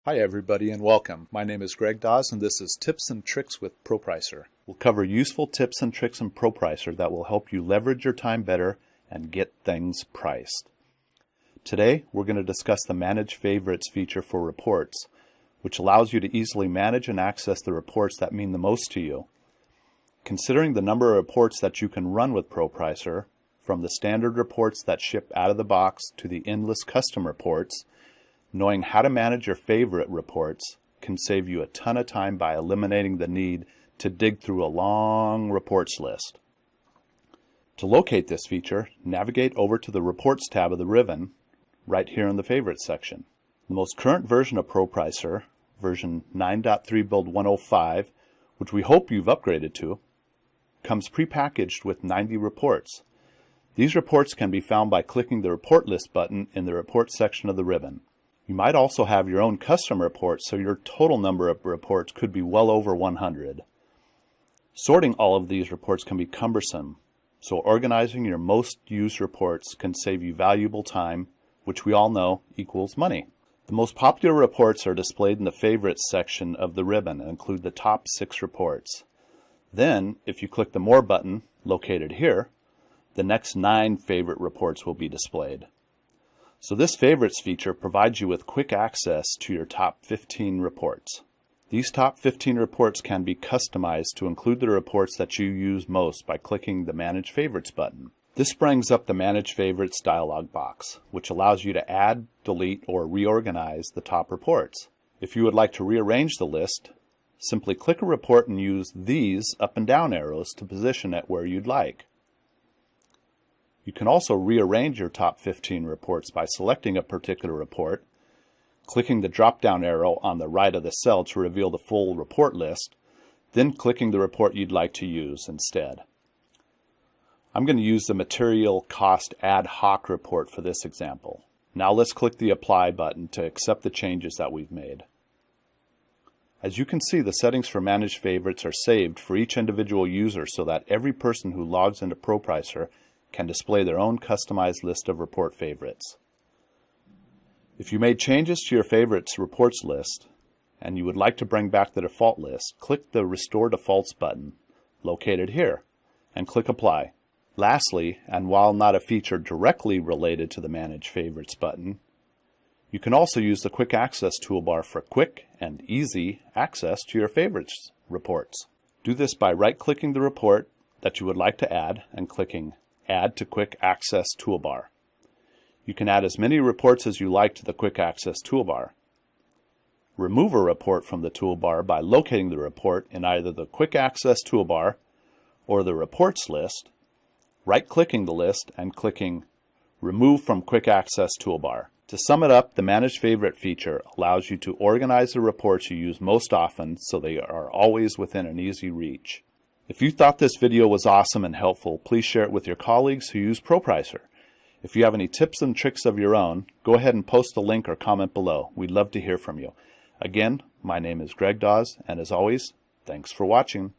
Hi everybody and welcome. My name is Greg Dawes and this is Tips and Tricks with ProPricer. We'll cover useful tips and tricks in ProPricer that will help you leverage your time better and get things priced. Today we're going to discuss the Manage Favorites feature for reports, which allows you to easily manage and access the reports that mean the most to you. Considering the number of reports that you can run with ProPricer, from the standard reports that ship out of the box to the endless custom reports, knowing how to manage your favorite reports can save you a ton of time by eliminating the need to dig through a long reports list. To locate this feature, navigate over to the Reports tab of the ribbon right here in the Favorites section. The most current version of ProPricer, version 9.3 build 105, which we hope you've upgraded to, comes prepackaged with 90 reports. These reports can be found by clicking the Report List button in the Reports section of the ribbon. You might also have your own custom reports, so your total number of reports could be well over 100. Sorting all of these reports can be cumbersome, so organizing your most used reports can save you valuable time, which we all know equals money. The most popular reports are displayed in the Favorites section of the ribbon and include the top 6 reports. Then, if you click the More button, located here, the next 9 favorite reports will be displayed. So this Favorites feature provides you with quick access to your top 15 reports. These top 15 reports can be customized to include the reports that you use most by clicking the Manage Favorites button. This brings up the Manage Favorites dialog box, which allows you to add, delete, or reorganize the top reports. If you would like to rearrange the list, simply click a report and use these up and down arrows to position it where you'd like. You can also rearrange your top 15 reports by selecting a particular report, clicking the drop-down arrow on the right of the cell to reveal the full report list, then clicking the report you'd like to use instead. I'm going to use the Material Cost Ad Hoc report for this example. Now let's click the Apply button to accept the changes that we've made. As you can see, the settings for Manage Favorites are saved for each individual user so that every person who logs into ProPricer can display their own customized list of report favorites. If you made changes to your favorites reports list and you would like to bring back the default list, click the Restore Defaults button located here and click Apply. Lastly, and while not a feature directly related to the Manage Favorites button, you can also use the Quick Access toolbar for quick and easy access to your favorites reports. Do this by right-clicking the report that you would like to add and clicking Add to Quick Access Toolbar. You can add as many reports as you like to the Quick Access toolbar. Remove a report from the toolbar by locating the report in either the Quick Access toolbar or the Reports list, right-clicking the list and clicking Remove from Quick Access toolbar. To sum it up, the Manage Favorite feature allows you to organize the reports you use most often so they are always within an easy reach. If you thought this video was awesome and helpful, please share it with your colleagues who use ProPricer. If you have any tips and tricks of your own, go ahead and post a link or comment below. We'd love to hear from you. Again, my name is Greg Dawes, and as always, thanks for watching.